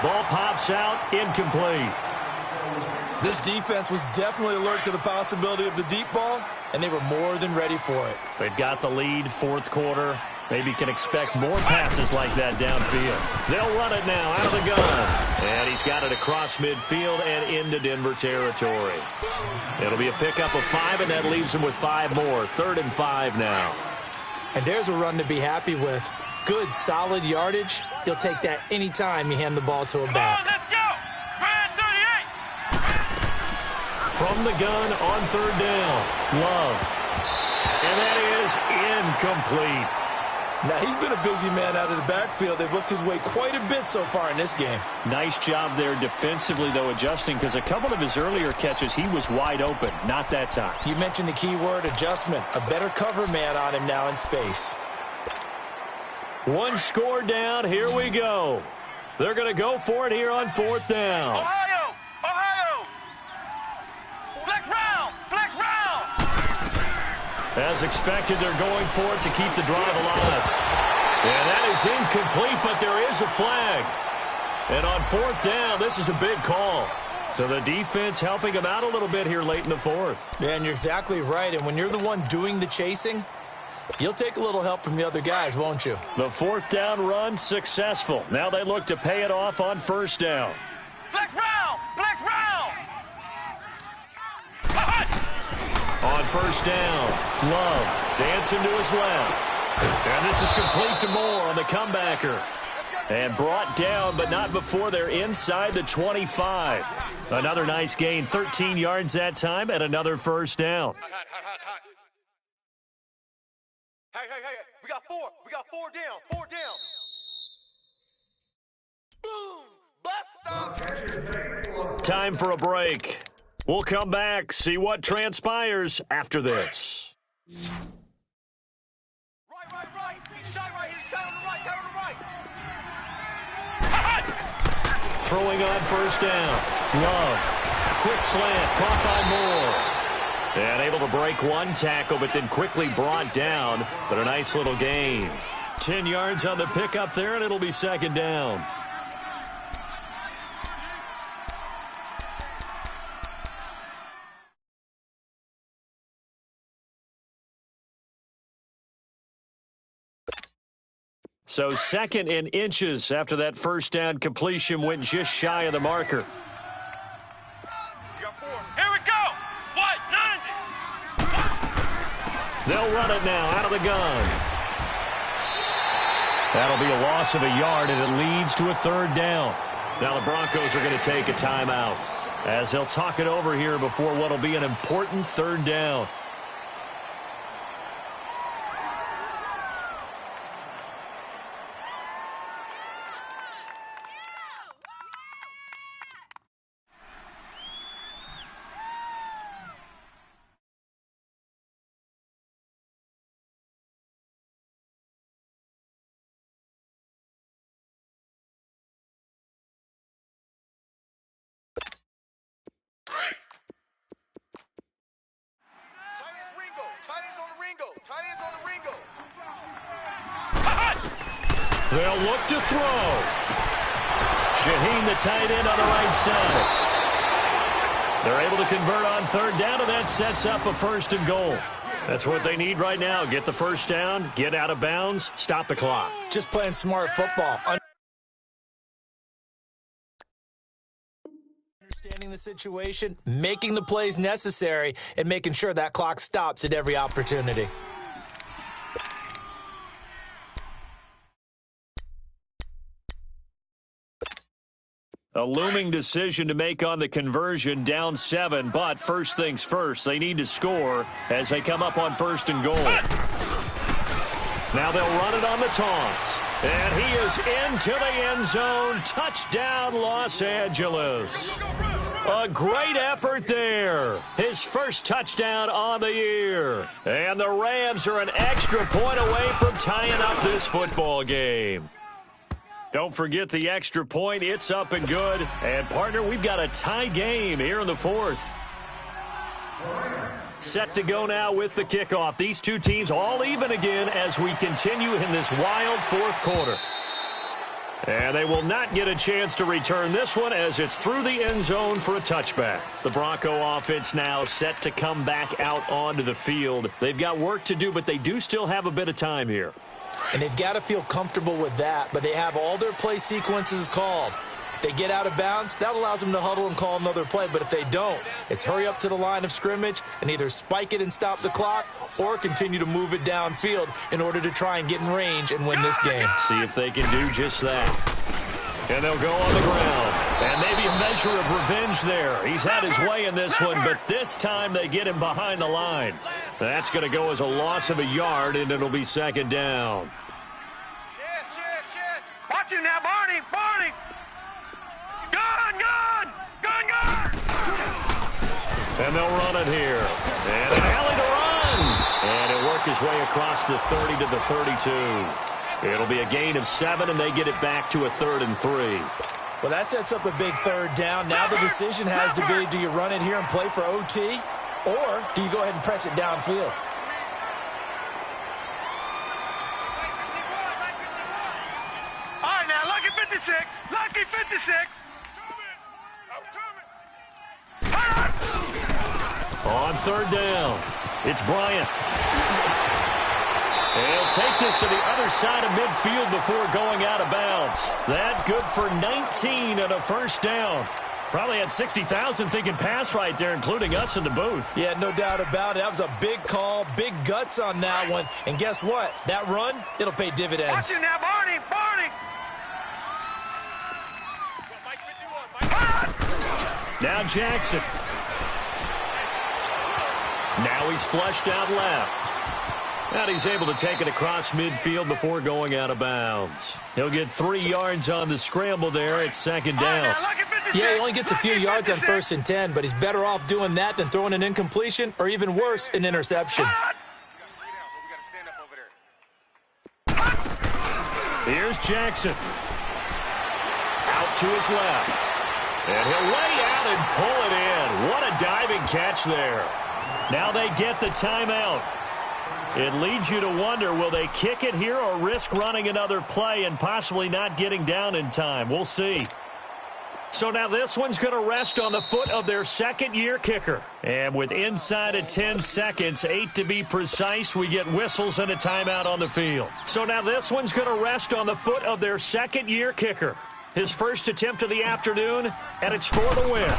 Ball pops out. Incomplete. This defense was definitely alert to the possibility of the deep ball, and they were more than ready for it. They've got the lead, fourth quarter. Maybe can expect more passes like that downfield. They'll run it now out of the gun. And he's got it across midfield and into Denver territory. It'll be a pickup of 5, and that leaves him with 5 more. 3rd and 5 now. And there's a run to be happy with. Good, solid yardage. He'll take that anytime you hand the ball to a back. Let's go! Grand 38! From the gun on 3rd down. Love. And that is incomplete. Now, he's been a busy man out of the backfield. They've looked his way quite a bit so far in this game. Nice job there defensively, though, adjusting, because a couple of his earlier catches, he was wide open. Not that time. You mentioned the key word, adjustment. A better cover man on him now in space. One score down. Here we go. They're going to go for it here on 4th down. Ohio! Ohio! Flex round! Flex round! As expected, they're going for it to keep the drive alive. And that is incomplete, but there is a flag. And on 4th down, this is a big call. So the defense helping him out a little bit here late in the 4th. Yeah, and you're exactly right. And when you're the one doing the chasing, you'll take a little help from the other guys, won't you? The 4th down run successful. Now they look to pay it off on 1st down. Flex round! Flex round! On 1st down, Love dancing to his left. And this is complete to Moore on the comebacker. And brought down, but not before they're inside the 25. Another nice gain, 13 yards that time, and another 1st down. Hot. Hey. We got 4. We got 4 down. 4 down. Boom! Bust stop. Time for a break. We'll come back, see what transpires after this. Right. He's tight right here. He's tight on the right. Throwing on 1st down. Love. Quick slant. Caught by Moore. And able to break one tackle, but then quickly brought down. But a nice little gain. 10 yards on the pickup there, and it'll be 2nd down. So 2nd and inches after that 1st down completion went just shy of the marker. We got 4. Here we go. What? 90. They'll run it now out of the gun. That'll be a loss of a yard, and it leads to a 3rd down. Now the Broncos are going to take a timeout as they'll talk it over here before what will be an important 3rd down. They'll look to throw. Shaheen, the tight end, on the right side. They're able to convert on 3rd down, and that sets up a 1st and goal. That's what they need right now. Get the 1st down, get out of bounds, stop the clock. Just playing smart football. Understanding the situation, making the plays necessary, and making sure that clock stops at every opportunity. A looming decision to make on the conversion, down 7, but first things first, they need to score as they come up on 1st and goal. Now they'll run it on the toss. And he is into the end zone. Touchdown, Los Angeles. A great effort there. His first touchdown on the year. And the Rams are an extra point away from tying up this football game. Don't forget the extra point. It's up and good. And, partner, we've got a tie game here in the fourth. Set to go now with the kickoff. These two teams all even again as we continue in this wild fourth quarter. And they will not get a chance to return this one as it's through the end zone for a touchback. The Bronco offense now set to come back out onto the field. They've got work to do, but they do still have a bit of time here. And they've got to feel comfortable with that, but they have all their play sequences called. If they get out of bounds, that allows them to huddle and call another play. But if they don't, it's hurry up to the line of scrimmage and either spike it and stop the clock or continue to move it downfield in order to try and get in range and win this game. See if they can do just that. And they'll go on the ground. And maybe a measure of revenge there. He's had his way in this one, but this time they get him behind the line. That's going to go as a loss of a yard, and it'll be second down. Watch him now, Barney! Barney! Gun! Gun! Gun! Gun! And they'll run it here. And an alley to run. And it'll work his way across the 30 to the 32. It'll be a gain of 7, and they get it back to a 3rd and 3. Well, that sets up a big third down. Now the decision has to be, do you run it here and play for OT, or do you go ahead and press it downfield? All right, now, lucky 56. Lucky 56. On third down, it's Bryant. And he'll take this to the other side of midfield before going out of bounds. That good for 19 and a first down. Probably had 60,000 thinking pass right there, including us in the booth. Yeah, no doubt about it. That was a big call, big guts on that one. And guess what? That run, it'll pay dividends. Watch it now, Barney! Barney! Now Jackson. Now he's flushed out left. And he's able to take it across midfield before going out of bounds. He'll get 3 yards on the scramble there. It's second down. Yeah, he only gets a few yards on 1st and 10, but he's better off doing that than throwing an incompletion or even worse, an interception. Here's Jackson. Out to his left. And he'll lay out and pull it in. What a diving catch there. Now they get the timeout. It leads you to wonder, will they kick it here or risk running another play and possibly not getting down in time? We'll see. So now this one's going to rest on the foot of their second-year kicker. And with inside of 10 seconds, 8 to be precise, we get whistles and a timeout on the field. So now this one's going to rest on the foot of their second-year kicker. His first attempt of the afternoon, and it's for the win.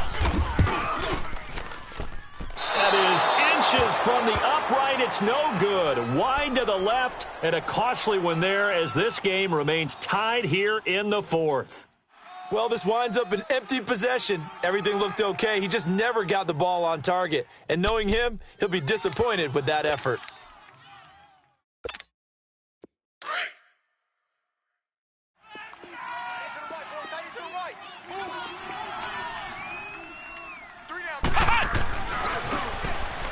That is inches from the upright. It's no good. Wide to the left, and a costly one there as this game remains tied here in the fourth. Well, this winds up an empty possession. Everything looked okay. He just never got the ball on target. And knowing him, he'll be disappointed with that effort.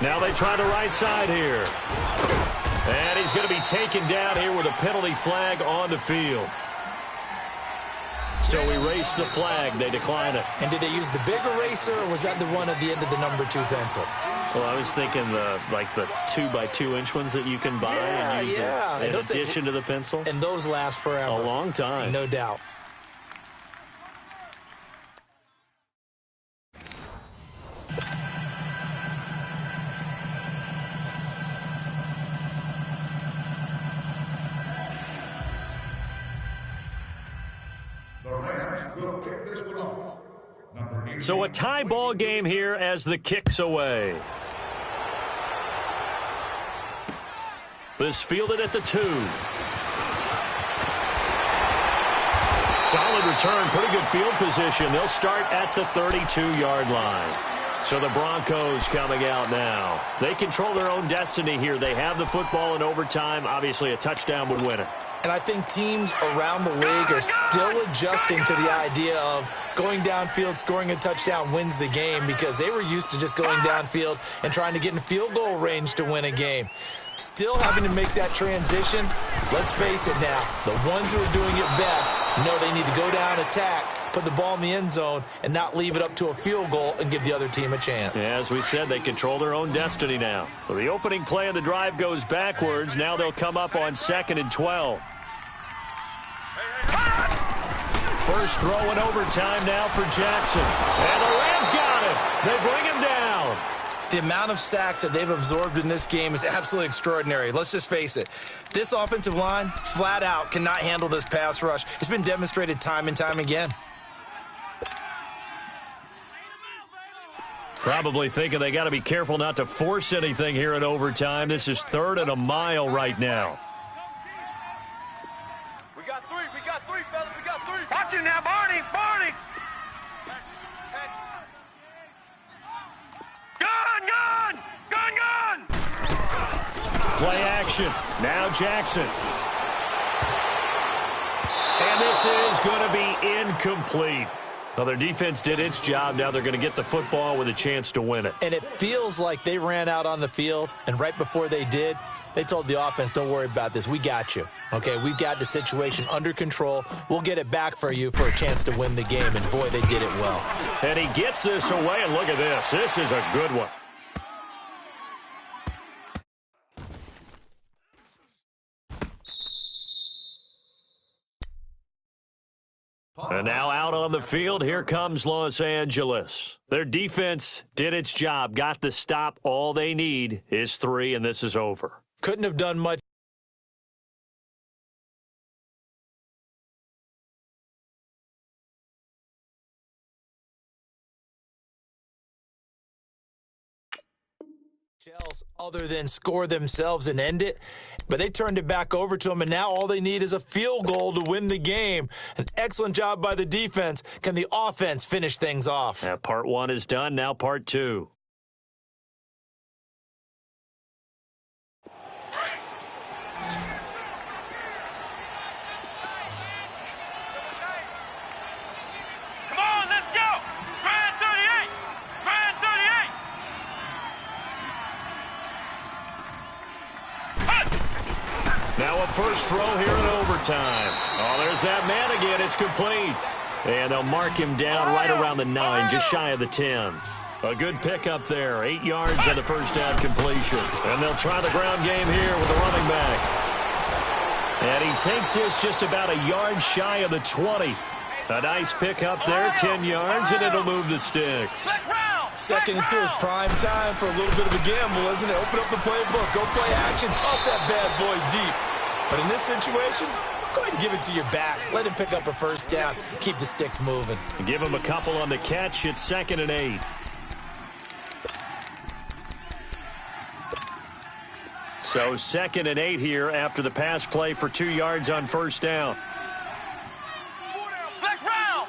Now they try the right side here. And he's going to be taken down here with a penalty flag on the field. So erase the flag. They decline it. And did they use the big eraser, or was that the one at the end of the number 2 pencil? Well, I was thinking the 2x2-inch ones that you can buy and use in addition to the pencil. And those last forever. A long time. No doubt. So a tie ball game here as the kick's away. This fielded at the 2. Solid return, pretty good field position. They'll start at the 32-yard line. So the Broncos coming out now. They control their own destiny here. They have the football in overtime. Obviously, a touchdown would win it. And I think teams around the league are still adjusting to the idea of going downfield, scoring a touchdown wins the game, because they were used to just going downfield and trying to get in field goal range to win a game. Still having to make that transition. Let's face it now, the ones who are doing it best know they need to go down, attack, put the ball in the end zone, and not leave it up to a field goal and give the other team a chance. Yeah, as we said, they control their own destiny now. So the opening play of the drive goes backwards. Now they'll come up on 2nd and 12. First throw in overtime now for Jackson. And the Rams got him. They bring him down. The amount of sacks that they've absorbed in this game is absolutely extraordinary. Let's just face it. This offensive line, flat out, cannot handle this pass rush. It's been demonstrated time and time again. Probably thinking they got to be careful not to force anything here in overtime. This is 3rd and a mile right now. We got three, fellas. We got three. Watch it now, Barney. Gun. Play action. Now Jackson. And this is going to be incomplete. Well, their defense did its job. Now they're going to get the football with a chance to win it. And it feels like they ran out on the field, and right before they did, they told the offense, don't worry about this. We got you. Okay, we've got the situation under control. We'll get it back for you for a chance to win the game. And, boy, they did it well. And he gets this away, and look at this. This is a good one. And now out on the field, here comes Los Angeles. Their defense did its job, got the stop. All they need is 3, and this is over. Couldn't have done much else other than score themselves and end it. But they turned it back over to them, and now all they need is a field goal to win the game. An excellent job by the defense. Can the offense finish things off? Yeah, part 1 is done. Now part 2. Come on, let's go. Grand 38. Grand 38. Now a first throw here in overtime. Oh, there's that man again. It's complete. And they'll mark him down right around the 9, just shy of the 10. A good pickup there. 8 yards on the first down completion. And they'll try the ground game here with the running back. And he takes this just about a yard shy of the 20. A nice pickup there, 10 yards, and it'll move the sticks. Second and 2 is prime time for a little bit of a gamble, isn't it? Open up the playbook, go play action, toss that bad boy deep. But in this situation, go ahead and give it to your back. Let him pick up a first down. Keep the sticks moving. Give him a couple on the catch. It's 2nd and 8. So 2nd and 8 here after the pass play for 2 yards on first down. Flex round.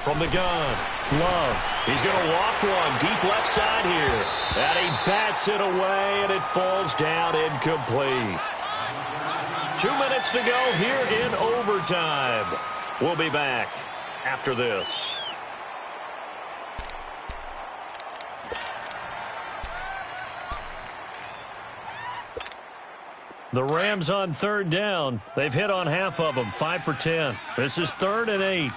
From the gun, Love. He's going to loft one deep left side here. And he bats it away, and it falls down incomplete. 2 minutes to go here in overtime. We'll be back after this. The Rams on 3rd down. They've hit on half of them, 5 for 10. This is 3rd and 8.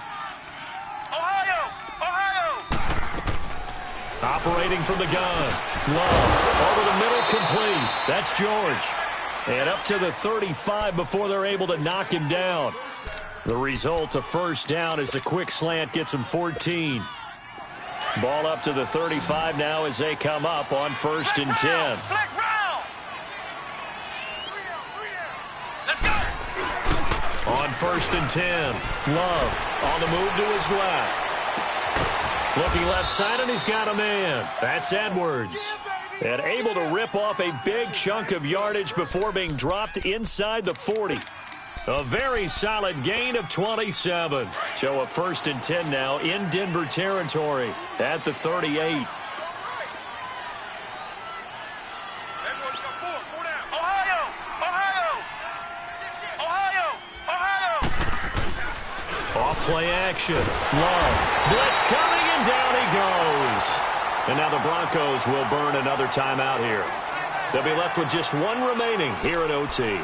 Operating from the gun. Love over the middle, complete. That's George. And up to the 35 before they're able to knock him down. The result, a first down as a quick slant gets him 14. Ball up to the 35 now as they come up on 1st and 10. On 1st and 10, Love on the move to his left. Looking left side, and he's got a man. That's Edwards. And able to rip off a big chunk of yardage before being dropped inside the 40. A very solid gain of 27. So a 1st and 10 now in Denver territory at the 38. Off-play action. Love. Blitz coming, and down he goes. And now the Broncos will burn another timeout here. They'll be left with just one remaining here at OT.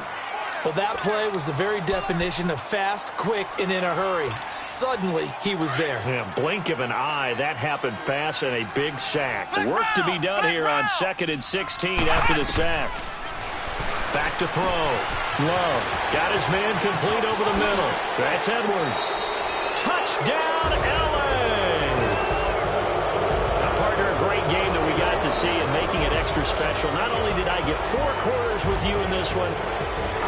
Well, that play was the very definition of fast, quick, and in a hurry. Suddenly, he was there. Yeah, blink of an eye. That happened fast and a big sack. Work to be done here on 2nd and 16 after the sack. Back to throw. Love got his man complete over the middle. That's Edwards. Touchdown, L.A. Now, partner, a great game that we got to see and making it extra special. Not only did I get 4 quarters with you in this one,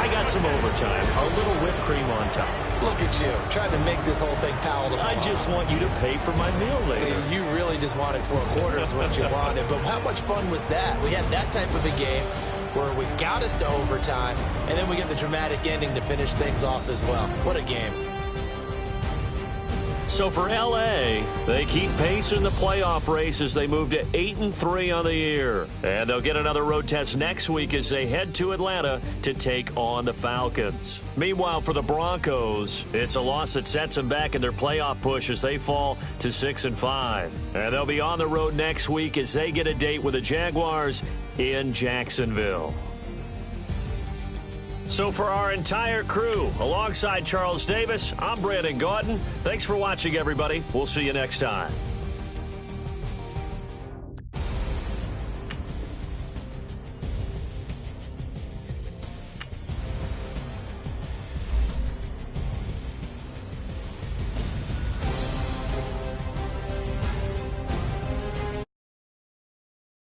I got some overtime, a little whipped cream on top. Look at you, trying to make this whole thing palatable. I just want you to pay for my meal later. You really just wanted 4 quarters what you wanted. But how much fun was that? We had that type of a game where we got us to overtime, and then we get the dramatic ending to finish things off as well. What a game. So for L.A., they keep pace in the playoff race as they move to 8-3 on the year. And they'll get another road test next week as they head to Atlanta to take on the Falcons. Meanwhile, for the Broncos, it's a loss that sets them back in their playoff push as they fall to 6-5. And they'll be on the road next week as they get a date with the Jaguars in Jacksonville. So for our entire crew, alongside Charles Davis, I'm Brandon Gaudin. Thanks for watching, everybody. We'll see you next time.